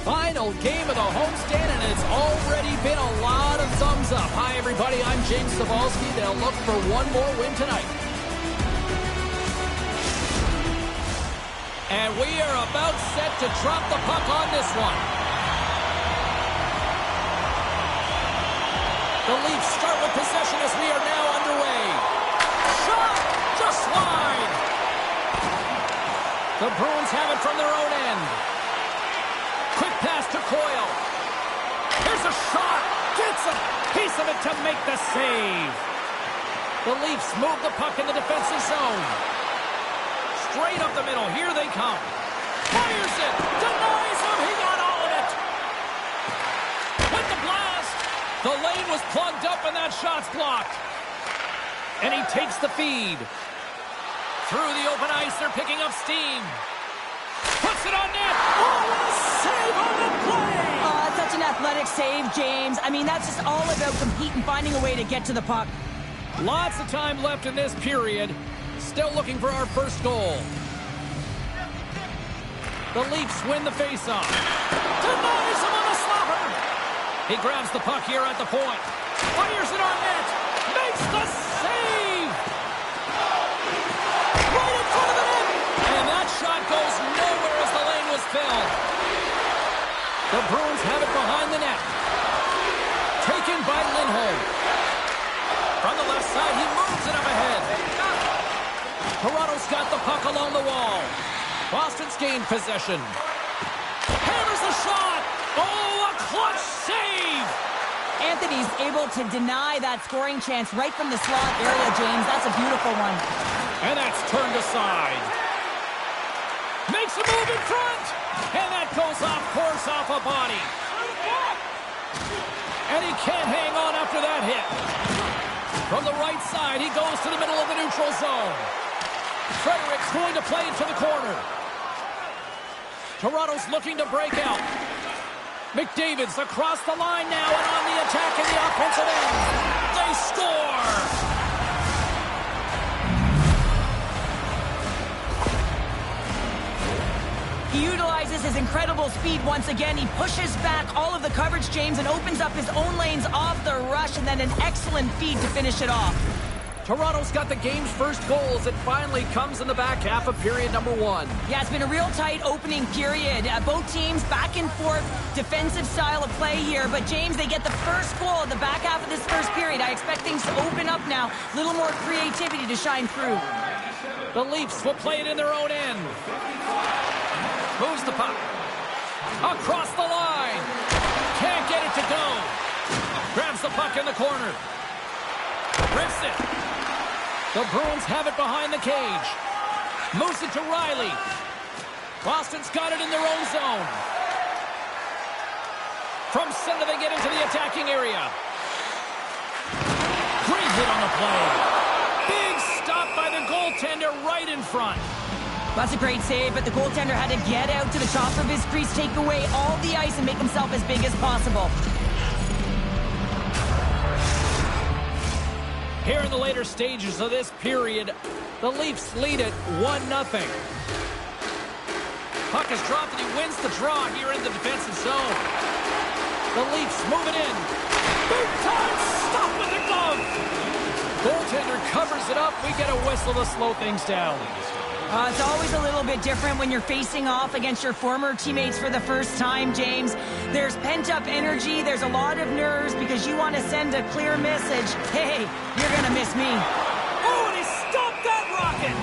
Final game of the homestand, and it's already been a lot of thumbs up. Hi, everybody. I'm James Cybulski. They'll look for one more win tonight. And we are about set to drop the puck on this one. The Leafs start with possession as we are now underway. Shot! Just wide! The Bruins have it from their own end. Quick pass to Coyle. Here's a shot. Gets a piece of it to make the save. The Leafs move the puck in the defensive zone. Straight up the middle. Here they come. Fires it. Denies him. He got all of it. With the blast. The lane was plugged up and that shot's blocked. And he takes the feed. Through the open ice, they're picking up steam. Puts it on net. Oh, what a save on the play! Oh, that's such an athletic save, James. I mean, that's just all about competing, finding a way to get to the puck. Lots of time left in this period. Still looking for our first goal. The Leafs win the faceoff. Denies him on the slapper. He grabs the puck here at the point. Fires it on net. Makes the save. Right in front of the net. And that shot goes nowhere as the lane was filled. The Bruins have it behind the net. Taken by Lindholm. From the left side, he moves it up ahead. Toronto's got the puck along the wall. Boston's gained possession. Hammers the shot. Oh, a clutch save. Anthony's able to deny that scoring chance right from the slot area, James. That's a beautiful one. And that's turned aside. Makes a move in front. And that goes off course off a body. And he can't hang on after that hit. From the right side, he goes to the middle of the neutral zone. Frederick's going to play it to the corner. Toronto's looking to break out. McDavid's across the line now and on the attack in the offensive end. They score! He utilizes his incredible speed once again. He pushes back all of the coverage, James, and opens up his own lanes off the rush, and then an excellent feed to finish it off. Toronto's got the game's first goal as it finally comes in the back half of period number one. Yeah, it's been a real tight opening period. Both teams back and forth, defensive style of play here. But, James, they get the first goal in the back half of this first period. I expect things to open up now. A little more creativity to shine through. The Leafs will play it in their own end. Moves the puck. Across the line. Can't get it to go. Grabs the puck in the corner. Rips it. The Bruins have it behind the cage. Moves it to Riley. Boston's got it in their own zone. From center, they get into the attacking area. Great hit on the play. Big stop by the goaltender right in front. That's a great save, but the goaltender had to get out to the top of his crease, take away all the ice, and make himself as big as possible. Here in the later stages of this period, the Leafs lead it 1-0. Puck is dropped and he wins the draw here in the defensive zone. The Leafs move it in. Big time stop with the glove. Goaltender covers it up. We get a whistle to slow things down. It's always a little bit different when you're facing off against your former teammates for the first time, James. There's pent-up energy. There's a lot of nerves because you want to send a clear message. Hey, you're going to miss me. Oh, and he stopped that rocket!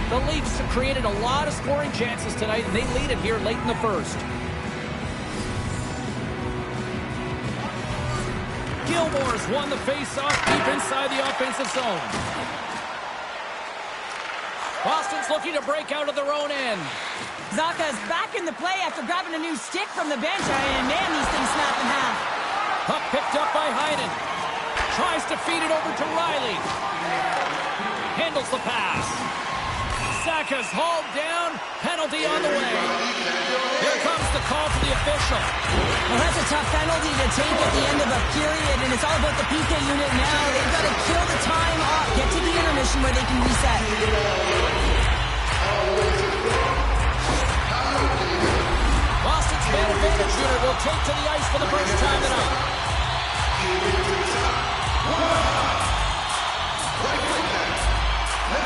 The Leafs have created a lot of scoring chances tonight, and they lead it here late in the first. Gilmore's won the face-off deep inside the offensive zone. Boston's looking to break out of their own end. Zacha's back in the play after grabbing a new stick from the bench. And man, these things snap in half. Puck picked up by Heinen. Tries to feed it over to Riley. Handles the pass. Zacha's hauled down. Penalty on the way. Here comes the call for the official. Well, that's a tough penalty to take at the end of a period, and it's all about the PK unit now. They've got to kill the time off, get to the intermission where they can reset. Boston's man advantage unit will take to the ice for the first time tonight.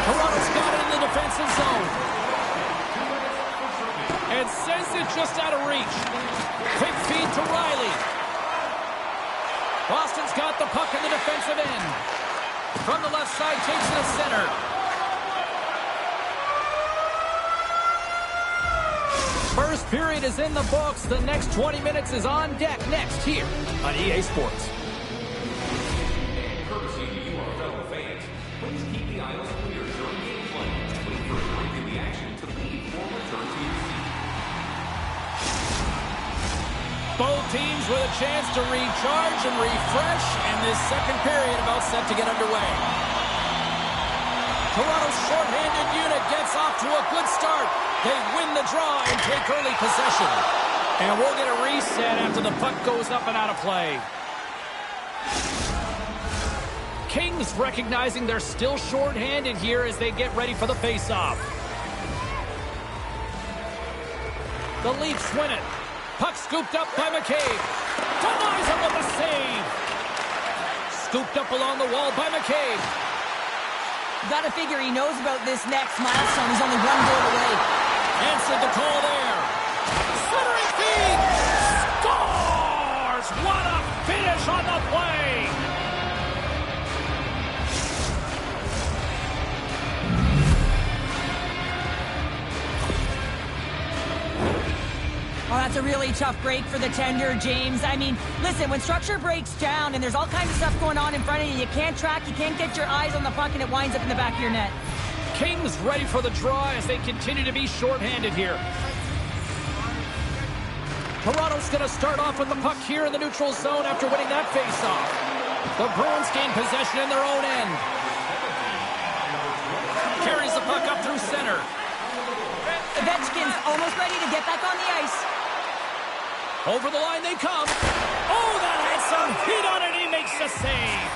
Toronto's got it in the defensive zone. And sends it just out of reach. Quick feed to Riley. Boston's got the puck in the defensive end. From the left side, takes it to center. First period is in the books. The next 20 minutes is on deck next here on EA Sports. Courtesy to you, our fellow fans. Please keep the aisles clear during gameplay. Wait for a break in the action to lead or return to your seat. Both teams with a chance to recharge and refresh, and this second period about set to get underway. Toronto's shorthanded unit gets off to a good start. They win the draw and take early possession. And we'll get a reset after the puck goes up and out of play. Kings recognizing they're still shorthanded here as they get ready for the faceoff. The Leafs win it. Puck scooped up by McCabe. Denies him with a save. Scooped up along the wall by McCabe. Gotta figure he knows about this next milestone. He's only one goal away. Answered the call there. Centering feed. Scores! What a finish on the play. Oh, that's a really tough break for the tender, James. I mean, listen, when structure breaks down and there's all kinds of stuff going on in front of you, you can't track, you can't get your eyes on the puck, and it winds up in the back of your net. Kings ready for the draw as they continue to be shorthanded here. Toronto's going to start off with the puck here in the neutral zone after winning that faceoff. The Bruins gain possession in their own end. Carries the puck up through center. Ovechkin's almost ready to get back on the ice. Over the line they come. Oh, that had some heat on it. He makes the save.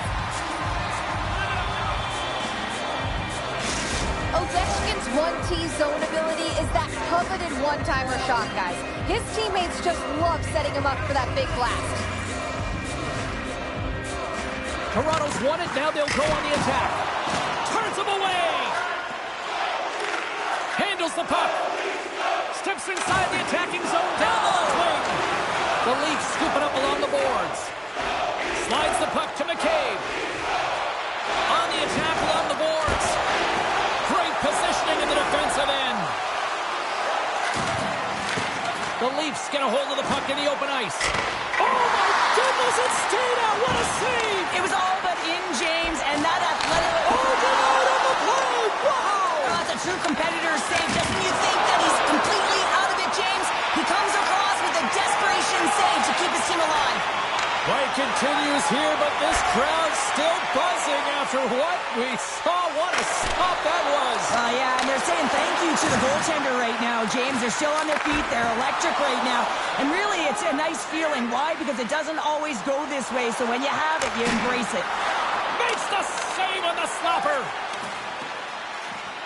Ovechkin's 1T zone ability is that coveted one-timer shot, guys. His teammates just love setting him up for that big blast. Toronto's won it. Now they'll go on the attack. Turns him away. Handles the puck. Steps inside the attacking zone. Down the left wing. The Leafs scoop it up along the boards. Slides the puck to McCabe. On the attack along the boards. Great positioning in the defensive end. The Leafs get a hold of the puck in the open ice. Oh my goodness, it stayed out. What a save. It was all but in, James, and that athletic... Oh, denied on the play. Wow. Oh, that's a true competitor's save. Just when you think that he's completely out of it, James, he comes across with a desperation save to keep his team alive. Play continues here, but this crowd's still buzzing after what we saw. What a stop that was. Yeah, and they're saying thank you to the goaltender right now, James. They're still on their feet. They're electric right now. And really, it's a nice feeling. Why? Because it doesn't always go this way, so when you have it, you embrace it. Makes the save on the slapper.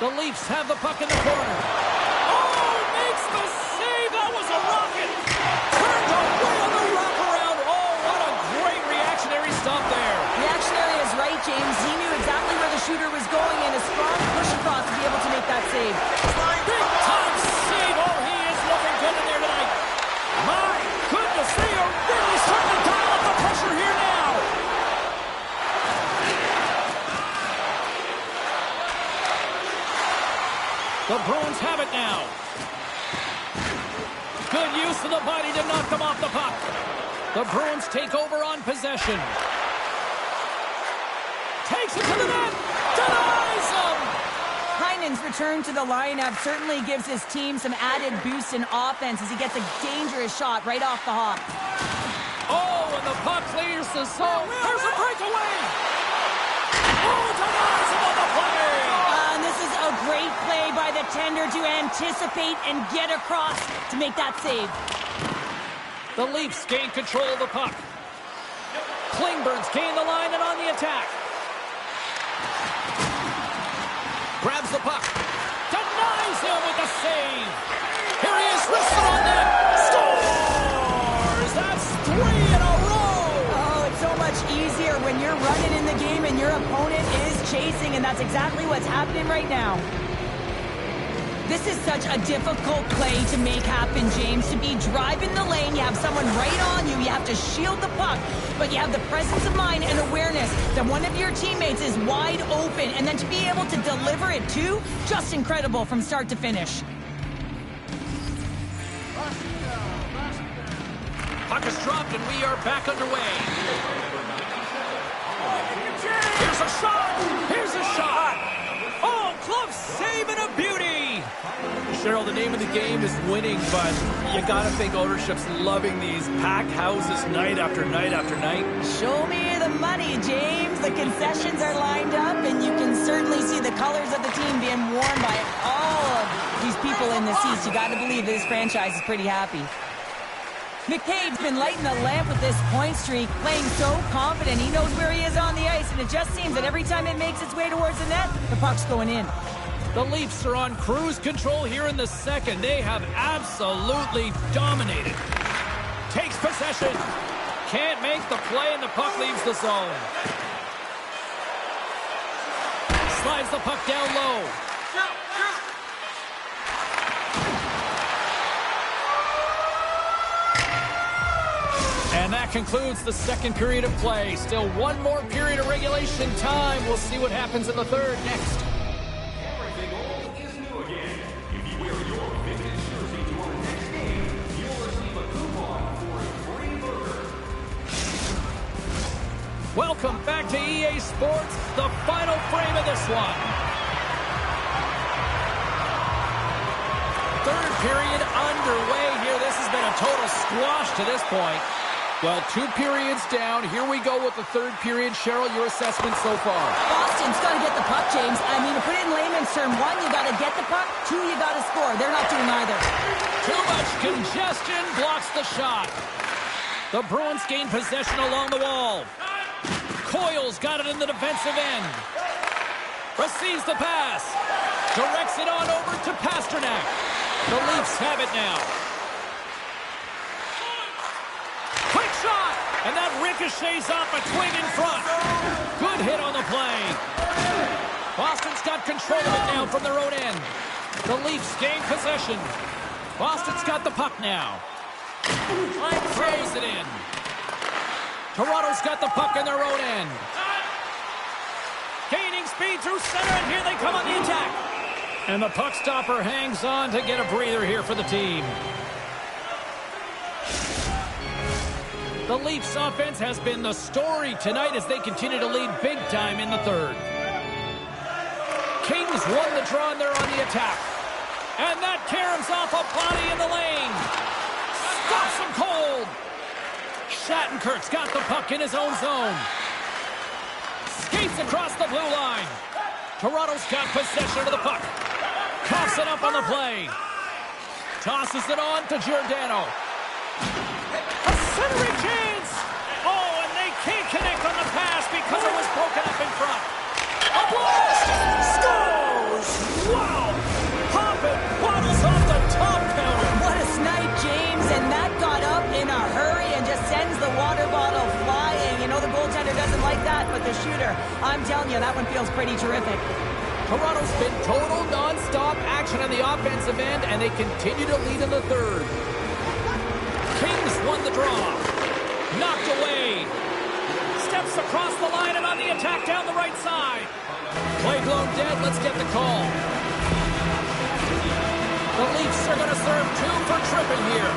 The Leafs have the puck in the corner. Oh, makes the save. That was a rocket. Turned away on the wraparound. Oh, what a great reactionary stop there. Reactionary is right, James. He knew exactly where the shooter was going, and a strong push across to be able to make that save. Big time save. Oh, he is looking good in there tonight. My goodness, they are really starting to dial up the pressure here now. The Bruins have it now. Good use of the body to knock them off the puck. The Bruins take over on possession. Takes it to the net. Denies them. Heinen's return to the lineup certainly gives his team some added boost in offense as he gets a dangerous shot right off the hop. Oh, and the puck clears the zone. There's a breakaway. Oh, denies him on the play. And this is a great play by the tender to anticipate and get across to make that save. The Leafs gain control of the puck. Klingberg's gain the line and on the attack. Grabs the puck. Denies him. save. Here he is, wrists it on net. Scores! That's 3 in a row! Oh, it's so much easier when you're running in the game and your opponent is chasing, and that's exactly what's happening right now. This is such a difficult play to make happen, James. To be driving the lane, you have someone right on you, you have to shield the puck, but you have the presence of mind and awareness that one of your teammates is wide open, and then to be able to deliver it too, just incredible from start to finish. Puck is dropped and we are back underway. Here's a shot! Here's a shot! Oh, glove save and a beauty! Cheryl, the name of the game is winning, but you gotta think ownership's loving these packed houses night after night after night. Show me the money, James. The concessions are lined up, and you can certainly see the colors of the team being worn by all of these people in the seats. You gotta believe this franchise is pretty happy. McCabe's been lighting the lamp with this point streak, playing so confident. He knows where he is on the ice, and it just seems that every time it makes its way towards the net, the puck's going in. The Leafs are on cruise control here in the second. They have absolutely dominated. Takes possession. Can't make the play, and the puck leaves the zone. Slides the puck down low. And that concludes the second period of play. Still one more period of regulation time. We'll see what happens in the third next. Everything old is new again. If you wear your vintage jersey to our next game, you'll receive a coupon for a free burger. Welcome back to EA Sports, the final frame of this one. Third period underway here. This has been a total squash to this point. Well, 2 periods down. Here we go with the third period. Cheryl, your assessment so far? Boston's got to get the puck, James. I mean, to put it in layman's term, 1, you got to get the puck. 2, you got to score. They're not doing either. Too much congestion blocks the shot. The Bruins gain possession along the wall. Coyle's got it in the defensive end. Receives the pass. Directs it on over to Pasternak. The Leafs have it now. Quick shot! And that ricochets off a twig in front. Good hit on the play. Boston's got control of it now from their own end. The Leafs gain possession. Boston's got the puck now. Throws it in. Toronto's got the puck in their own end. Gaining speed through center, and here they come on the attack. And the puck stopper hangs on to get a breather here for the team. The Leafs offense has been the story tonight as they continue to lead big time in the third. Kings won the draw and they're on the attack. And that caroms off a body in the lane. Stops him cold. Shattenkerk's got the puck in his own zone. Skates across the blue line. Toronto's got possession of the puck. Coughs it up on the play. Tosses it on to Giordano. A centering chance! Oh, and they can't connect on the pass because it was broken up in front. A blast! Scores! Wow! Poppin' bottles off the top counter. What a snipe, James, and that got up in a hurry and just sends the water bottle flying. You know the goaltender doesn't like that, but the shooter, I'm telling you, that one feels pretty terrific. Toronto's been total non-stop action on the offensive end, and they continue to lead in the third. Kings won the draw. Knocked away. Steps across the line and on the attack down the right side. Play blown dead. Let's get the call. The Leafs are going to serve 2 for tripping here.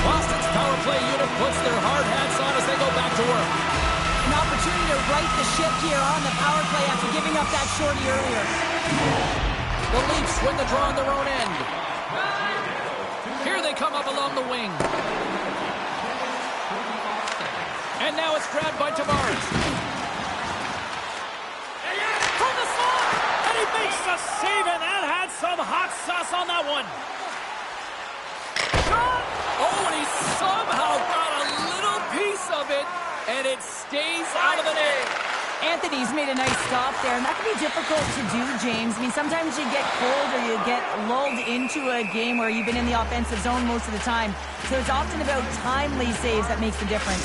Boston's power play unit puts their hard hats on as they go back to work. An opportunity to right the ship here on the power play after giving up that shorty earlier. The Leafs win the draw on their own end. Here they come up along the wing. And now it's grabbed by Tavares. From the slot! And he makes the save, and that had some hot sauce on that one. Shot! Oh, and he somehow got a little piece of it, and it stays out of the net. Anthony's made a nice stop there, and that can be difficult to do, James. I mean, sometimes you get cold or you get lulled into a game where you've been in the offensive zone most of the time. So it's often about timely saves that makes the difference.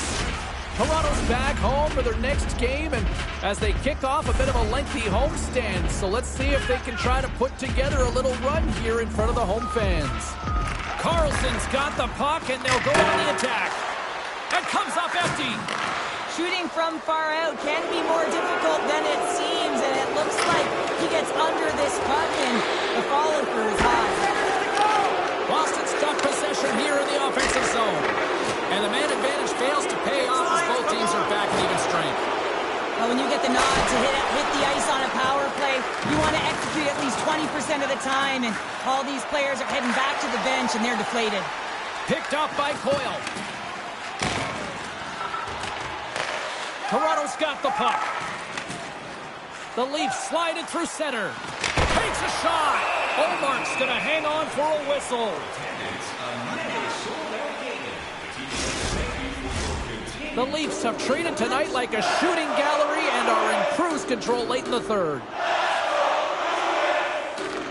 Toronto's back home for their next game, and as they kick off a bit of a lengthy homestand, so let's see if they can try to put together a little run here in front of the home fans. Carlson's got the puck, and they'll go on the attack. And comes up empty. Shooting from far out can be more difficult than it seems, and it looks like he gets under this puck, and the follow-through is high. Boston's got possession here in the offensive zone. And the man advantage fails to pay off as both teams are back at even strength. Well, when you get the nod to hit the ice on a power play, you want to execute at least 20% of the time, and all these players are heading back to the bench, and they're deflated. Picked up by Coyle. Toronto's got the puck. The Leafs slide it through center. Takes a shot. Omark's going to hang on for a whistle. The Leafs have treated tonight like a shooting gallery and are in cruise control late in the third.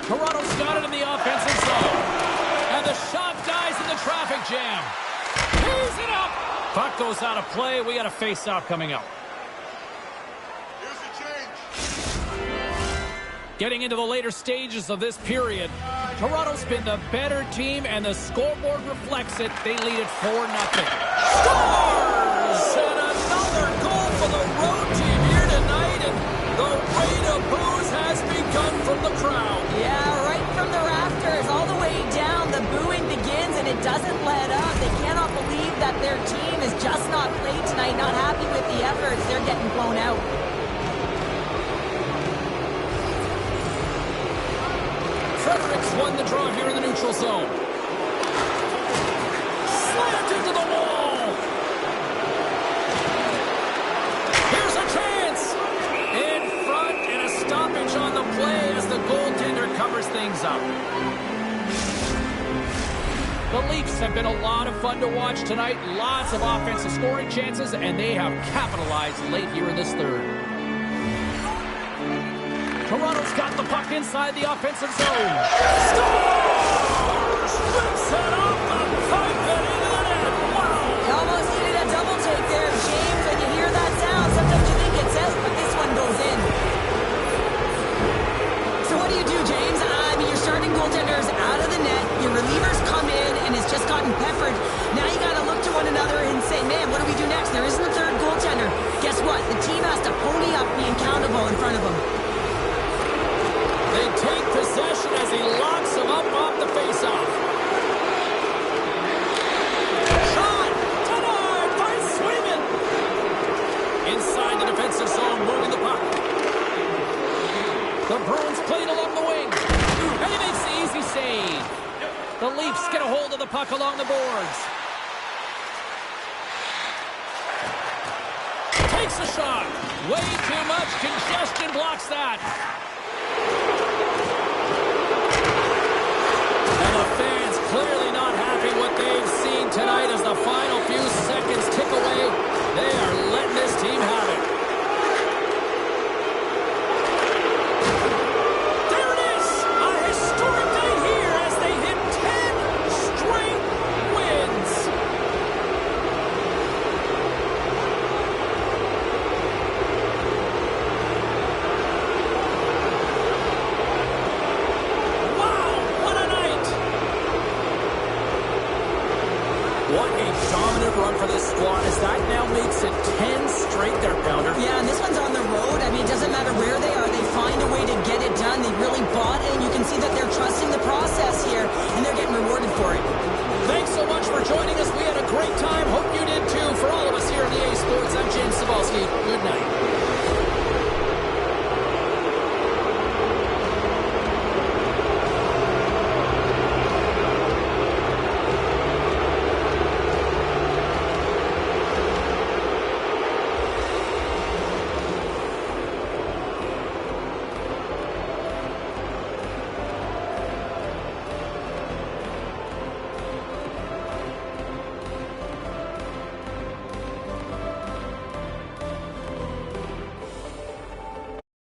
Toronto's got it in the offensive zone. And the shot dies in the traffic jam. Tees it up. Puck goes out of play. We got a face-off coming up. Here's the change. Getting into the later stages of this period, Toronto's been the better team, and the scoreboard reflects it. They lead it 4-0. Scores! And another goal for the road team here tonight, and the rain of booze has begun from the crowd. Yeah, right from the rafters all the way down. The booing begins, and it doesn't let up. They cannot believe that their team is just not played tonight, not happy with the efforts. They're getting blown out. Fredericks won the draw here in the neutral zone. Slammed into the wall. Here's a chance. In front, and a stoppage on the play as the goaltender covers things up. The Leafs have been a lot of fun to watch tonight. Lots of offensive scoring chances, and they have capitalized late here in this third. Toronto's got the puck inside the offensive zone. Scores! Rips it off the pipe and into the net. Wow! You almost needed a double take there, James. When you hear that sound, sometimes you think it's out, but this one goes in. So what do, James? I mean, your starting goaltender's out of the net. Your relievers come in, and it's just gotten peppered. Now you got to look to one another and say, man, what do we do next? There isn't a third goaltender. Guess what? The team has to pony up being countable in front of them. They take possession as he locks him up off the faceoff. Shot! Denied by Swayman! Inside the defensive zone, moving the puck. The Bruins played along the wing. And he makes the easy save. The Leafs get a hold of the puck along the boards. Takes a shot. Way too much congestion blocks that. And the fans clearly not happy what they've seen tonight as the final few seconds tick away. They are letting this team have it. There it is! A historic day here as they hit 10 straight wins. What a dominant run for this squad as that now makes it 10 straight there, Pounder. Yeah, and this one's on the road. I mean, it doesn't matter where they are. They find a way to get it done. They really bought it, and you can see that they're trusting the process here, and they're getting rewarded for it. Thanks so much for joining us. We had a great time. Hope you did too. For all of us here at EA Sports, I'm James Cebulski. Good night.